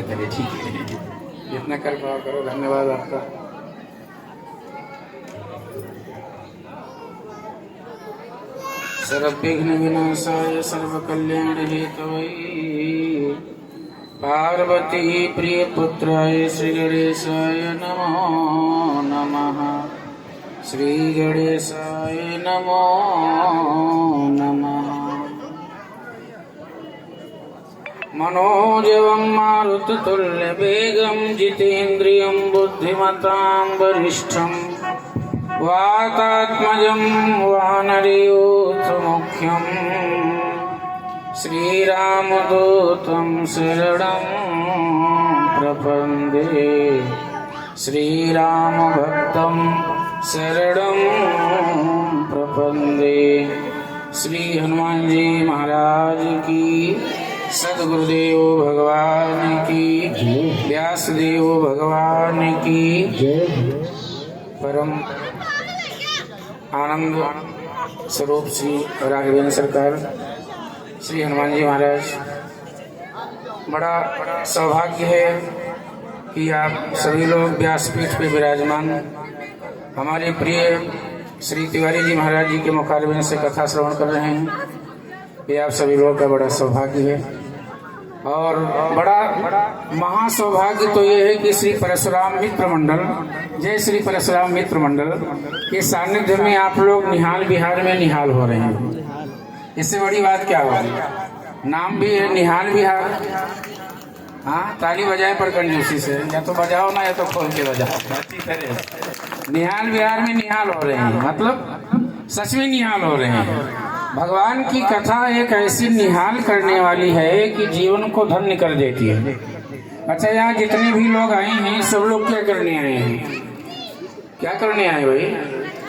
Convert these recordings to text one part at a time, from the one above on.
चलिए ठीक है, जितना कर पाओ करो। धन्यवाद आपका। सर्वविघ्न विनाशाय सर्वकल्याण हेतवे पार्वती प्रिय पुत्राय श्री गणेशाय नमो नमः। श्री गणेशाय नमो नमः। मनोजवं मारुततुल्यवेगं जितेन्द्रियं बुद्धिमतां वरिष्ठं वातात्मजं वानरयूथमुख्यं श्रीरामदूतं शरणं प्रपद्ये। श्रीरामभक्तं शरणं प्रपद्ये। श्री हनुमान जी महाराज की, सद्गुरुदेव भगवान की, व्यासदेव भगवान की, परम आनंद स्वरूप श्री राघवेंद्र सरकार श्री हनुमान जी महाराज, बड़ा सौभाग्य है कि आप सभी लोग व्यासपीठ पे विराजमान हमारे प्रिय श्री तिवारी जी महाराज जी के मुखारबिंद से कथा श्रवण कर रहे हैं। ये आप सभी लोगों का बड़ा सौभाग्य है। और बड़ा महासौभाग्य तो ये है कि श्री परशुराम मित्र मंडल, जय श्री परशुराम मित्र मंडल के सानिध्य में आप लोग निहाल बिहार में निहाल हो रहे हैं। इससे बड़ी बात क्या होगी? नाम भी है निहाल बिहार। हाँ, ताली बजाए पर कंजूसी से, या तो बजाओ ना या तो खोल के बजाओ। अच्छी तरह निहाल बिहार में निहाल हो रहे हैं, मतलब सच में निहाल हो रहे हैं। भगवान की कथा एक ऐसी निहाल करने वाली है कि जीवन को धन्य कर देती है। अच्छा, यहाँ जितने भी लोग आए हैं सब लोग क्या करने आए हैं? क्या करने आए भाई?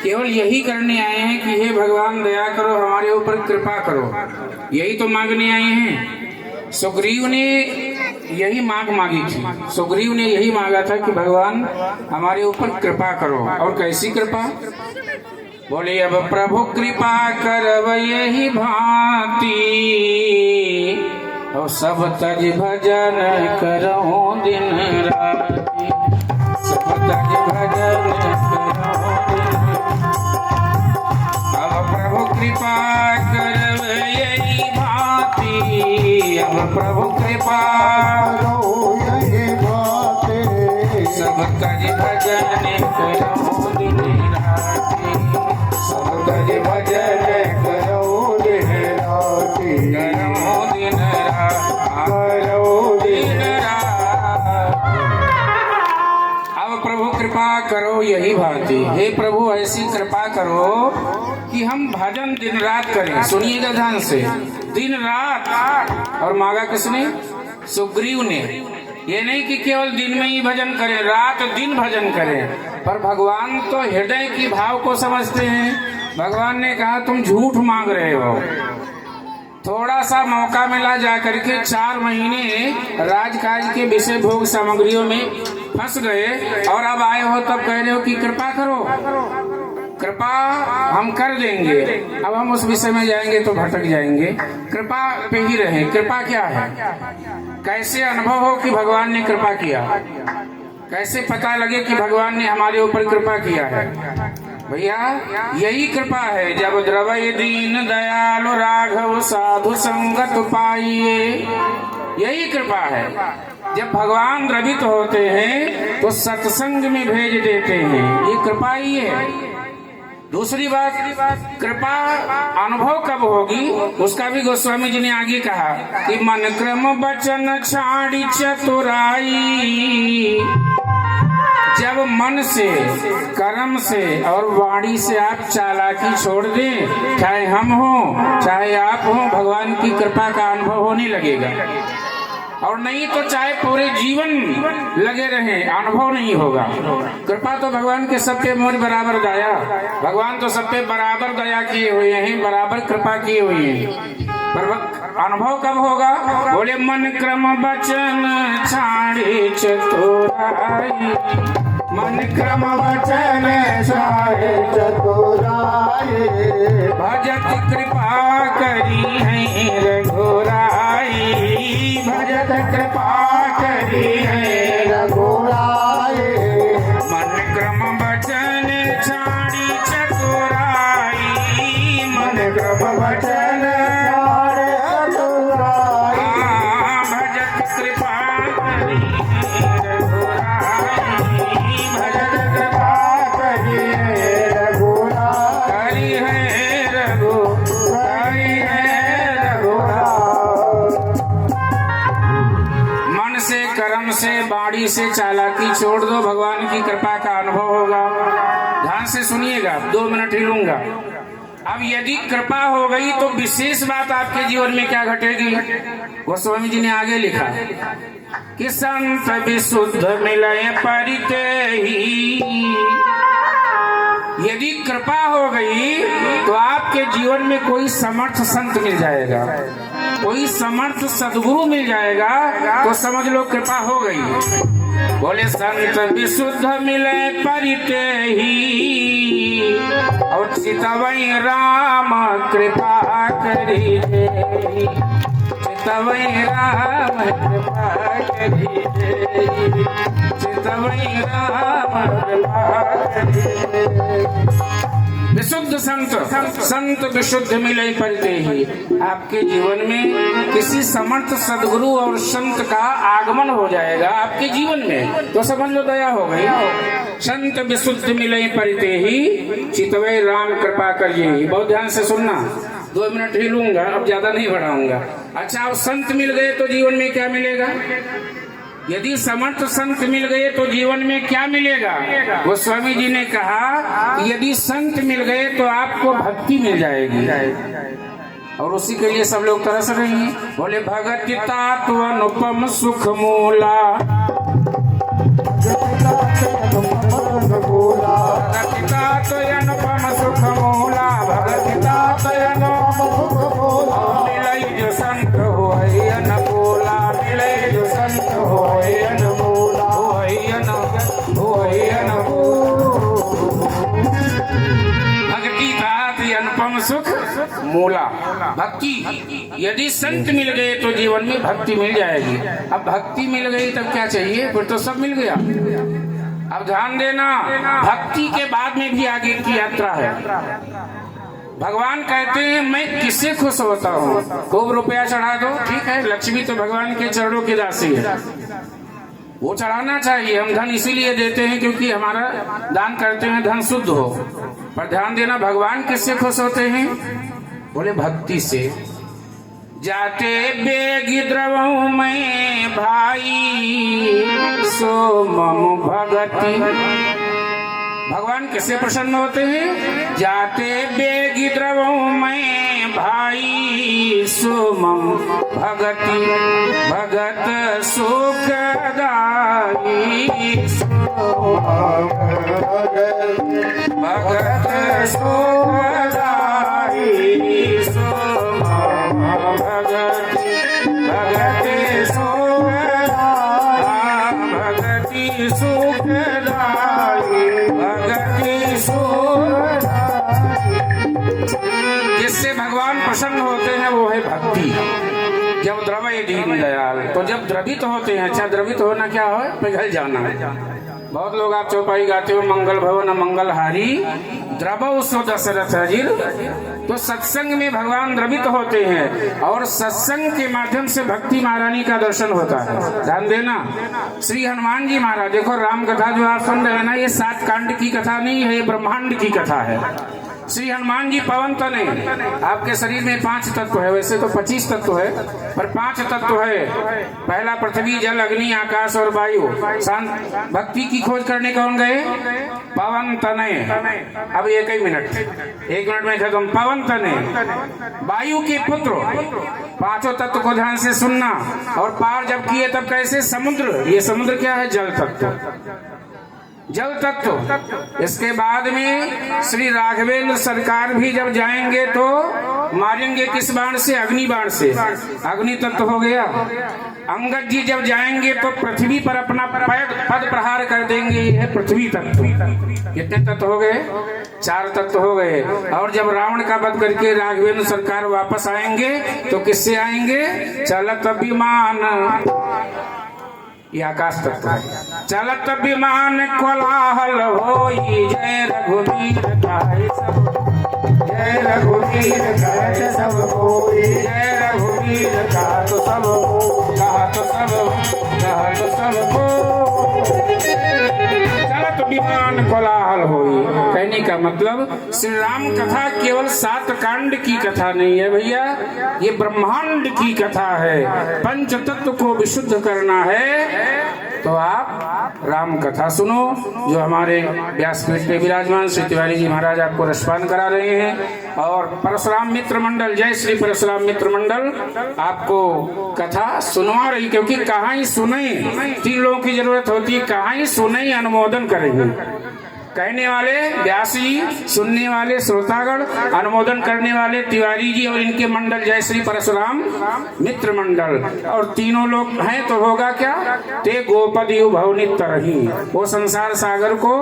केवल यही करने आए हैं कि हे भगवान दया करो, हमारे ऊपर कृपा करो। यही तो मांगने आए हैं। सुग्रीव ने यही मांग मांगी थी। सुग्रीव ने यही मांगा था कि भगवान हमारे ऊपर कृपा करो। और कैसी कृपा? बोले अब प्रभु कृपा करव यही भांति, और सब तज भजन करो दिन राति। सब तज भजन करो दिन। अब प्रभु कृपा करव यही भांति, अब प्रभु कृपा करो यही भांति। सब तज भजन करो दिन राति। सब तज भजन करो दिन राति। करो दिन रात, करो दिन रात। अब प्रभु कृपा करो यही भांति। हे प्रभु ऐसी कृपा करो कि हम भजन दिन रात करें। सुनिएगा ध्यान से, दिन रात। और मांगा किसने? सुग्रीव ने। ये नहीं कि केवल दिन में ही भजन करें, रात दिन भजन करें। पर भगवान तो हृदय की भाव को समझते हैं। भगवान ने कहा तुम झूठ मांग रहे हो। थोड़ा सा मौका मिला जाकर के 4 महीने राजकाज के विषय भोग सामग्रियों में फंस गए, और अब आए हो तब कह रहे हो कि कृपा करो। कृपा हम कर देंगे। अब हम उस विषय में जाएंगे तो भटक जाएंगे। कृपा पे ही रहे। कृपा क्या है? कैसे अनुभव हो कि भगवान ने कृपा किया? कैसे पता लगे कि भगवान ने हमारे ऊपर कृपा किया है? भैया यही कृपा है। जब द्रवय दीन दयालु राघव साधु संगत पाइए, यही कृपा है। जब भगवान द्रवित होते हैं तो सत्संग में भेज देते हैं, ये कृपा ही है। दूसरी बात, कृपा अनुभव कब होगी उसका भी गोस्वामी जी ने आगे कहा कि मन क्रम वचन छाड़ी चतुराई। जब मन से, कर्म से और वाणी से आप चालाकी छोड़ दें, चाहे हम हो चाहे आप हो, भगवान की कृपा का अनुभव होने लगेगा। और नहीं तो चाहे पूरे जीवन लगे रहे, अनुभव नहीं होगा। कृपा तो भगवान के सब पे मोर बराबर दया। भगवान तो सब पे बराबर दया किए हुए हैं, बराबर कृपा किए हुए हैं। पर अनुभव कब होगा? बोले मन क्रम वचन छाड़ी चतुराई। मन क्रम वचन छाड़ी चतुराई। भजत कृपा करी है रघुराई। भजत कृपा करी कर्म से, बाड़ी से चालाकी छोड़ दो, भगवान की कृपा का अनुभव होगा। ध्यान से सुनिएगा, 2 मिनट ही लूंगा। अब यदि कृपा हो गई तो विशेष बात आपके जीवन में क्या घटेगी? गोस्वामी जी ने आगे लिखा कि संत विशुद्ध मिले परिते ही। यदि कृपा हो गई तो आपके जीवन में कोई समर्थ संत मिल जाएगा, कोई समर्थ सदगुरु मिल जाएगा, तो समझ लो कृपा हो गई। बोले संत विशुद्ध मिले परिते ही, और चितवई राम कृपा करी दे, चितवई राम कृपा करी दे, चितवई राम कृपा करी दे। विशुद्ध संत, संत विशुद्ध मिले परिते ही। आपके जीवन में किसी समर्थ सदगुरु और संत का आगमन हो जाएगा आपके जीवन में, तो समझ लो दया हो गई। संत विशुद्ध मिले परिते ही, चितवे राम कृपा करिए। बहुत ध्यान से सुनना, 2 मिनट ही लूंगा, अब ज्यादा नहीं बढ़ाऊंगा। अच्छा, अब संत मिल गए तो जीवन में क्या मिलेगा? यदि समर्थ संत मिल गए तो जीवन में क्या मिलेगा? गोस्वामी जी ने कहा यदि संत मिल गए तो आपको भक्ति मिल जाएगी, और उसी के लिए सब लोग तरस रहे हैं। बोले भगति तात्व अनुपम सुख मूला, भगति तात्व अनुपम सुख मूला, भगति तात्व अनुपम सुख मूला। मिलई जो संत होई अनमोला, मिलई जो संत होई अनमोला, होई अनमोला। भक्ति तात्व अनुपम सुख मूला, भक्ति। यदि संत मिल गए तो जीवन में भक्ति मिल जाएगी। अब भक्ति मिल गई तब क्या चाहिए? फिर तो सब मिल गया। अब ध्यान देना, भक्ति के बाद में भी आगे की यात्रा है। भगवान कहते हैं मैं किससे खुश होता हूँ? खूब रुपया चढ़ा दो, ठीक है, लक्ष्मी तो भगवान के चरणों की दासी है, वो चढ़ाना चाहिए। हम धन इसीलिए देते हैं क्योंकि हमारा दान करते हैं धन शुद्ध हो। पर ध्यान देना, भगवान किससे खुश होते हैं? बोले भक्ति से। जाते बेगी द्रवऊ में भाई, सो मम भगति। भगवान किससे प्रसन्न होते हैं? जाते बेगी द्रवऊ में भाई, सो मम भगति। भगत सुखदाई, भगत सुखदाई, सो भगति। भगति सुखदाई, भगति सुखदाई। जिससे भगवान प्रसन्न होते हैं वो है भक्ति। जब द्रवय दीन दयाल, तो जब द्रवित होते हैं, अच्छा द्रवित होना क्या हो? पिघल जाना। बहुत लोग आप चौपाई गाते हो, मंगल भवन मंगल हारी, द्रवौ सो दशरथ अजिर। तो सत्संग में भगवान द्रवित होते हैं, और सत्संग के माध्यम से भक्ति महारानी का दर्शन होता है। ध्यान देना, श्री हनुमान जी महाराज, देखो राम कथा जो आप सुन रहे हैं ना, ये 7 कांड की कथा नहीं है, ये ब्रह्मांड की कथा है। श्री हनुमान जी पवन तने, आपके शरीर में 5 तत्व है, वैसे तो 25 तत्व है, पर 5 तत्व है। पहला पृथ्वी, जल, अग्नि, आकाश और वायु। भक्ति की खोज करने कौन गए? पवन तने। अब 1 मिनट में खत्म। पवन तने, वायु के पुत्र। 5 तत्व को ध्यान से सुनना। और पार जब किए तब कैसे? समुद्र। ये समुद्र क्या है? जल तत्व, जल तत्व। इसके बाद में श्री राघवेंद्र सरकार भी जब जाएंगे तो मारेंगे किस बाण से? अग्नि बाण से, अग्नि तत्व हो गया। अंगद जी जब जाएंगे तो पृथ्वी पर अपना पद प्रहार कर देंगे, ये है पृथ्वी तत्व। कितने तत्व हो गए? 4 तत्व हो गए। और जब रावण का वध करके राघवेंद्र सरकार वापस आएंगे तो किससे आएंगे? चलत विमान, ये आकाश तत्व है। चलत विमान कोलाहल होई, जय रघुवीर गाय सब, जय रघुवीर गाय सब होई, जय रघुवीर कहा तो सब हो, कहा तो सब, कहा तो सब हो। चलत विमान कोलाहल होई, कहने का मतलब श्री राम कथा केवल 7 कांड की कथा नहीं है भैया, ये ब्रह्मांड की कथा है। पंच तत्व को विशुद्ध करना है तो आप राम कथा सुनो, जो हमारे व्यासपीठ पे विराजमान श्री तिवारी जी महाराज आपको रसपान करा रहे हैं। और परशुराम मित्र मंडल, जय श्री परशुराम मित्र मंडल आपको कथा सुनवा रही, क्योंकि कहाँ ही सुने, 3 लोगों की जरूरत होती है, कहाँ ही सुने अनुमोदन करेंगे। कहने वाले व्यास जी, सुनने वाले श्रोतागण, अनुमोदन करने वाले तिवारी जी और इनके मंडल जय श्री परशुराम मित्र मंडल। और तीनों लोग हैं तो होगा क्या, ते गोपद यु भवनित तरही, वो संसार सागर को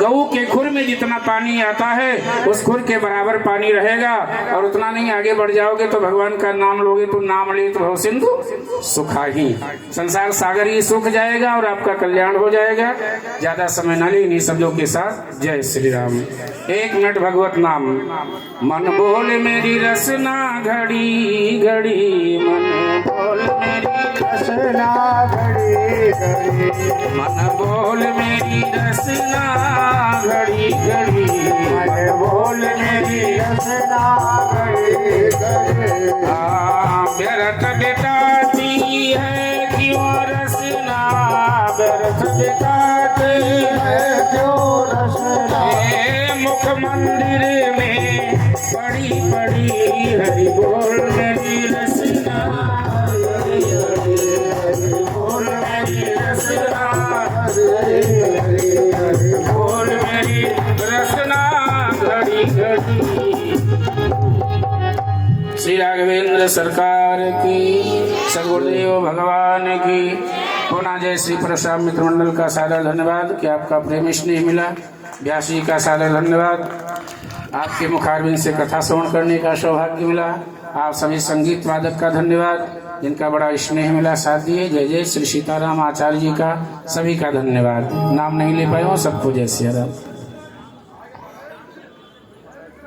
गऊ के खुर में जितना पानी आता है उस खुर के बराबर पानी रहेगा। और उतना नहीं आगे बढ़ जाओगे तो भगवान का नाम लोगे तो नाम ले तो भव सिंधु सुखा ही, संसार सागर ही सूख जाएगा और आपका कल्याण हो जाएगा। ज्यादा समय न ले इन्हीं शब्दों के साथ जय श्री राम। 1 मिनट भगवत नाम। मन बोल मेरी रसना घड़ी घड़ी, मन बोल मेरी रसना घड़ी घड़ी, मन बोल मेरी रसना घड़ी घड़ी, मन बोल मेरी रसना घड़ी घड़ी। व्यर्थ बिताती है क्यों रसना, व्यर्थ बिताती है क्यों रसना, मुख मंदिर में पड़ी पड़ी हरि बोल मेरी रसना, हरि बोल मेरी रसना, हरि बोल मेरी रसना घड़ी घड़ी। श्री राघवेंद्र सरकार की, सद्गुरुदेव भगवान की। पुनः जय श्री परशुराम मित्र मंडल का सादर धन्यवाद कि आपका प्रेम स्नेह मिला। व्यास जी का सादर धन्यवाद, आपके मुखारबिंद से कथा श्रवण करने का सौभाग्य मिला। आप सभी संगीत वादक का धन्यवाद, जिनका बड़ा स्नेह मिला साथ दिए। जय जय श्री सीताराम आचार्य जी का सभी का धन्यवाद। नाम नहीं ले पाए हो, सबको जय श्री राम।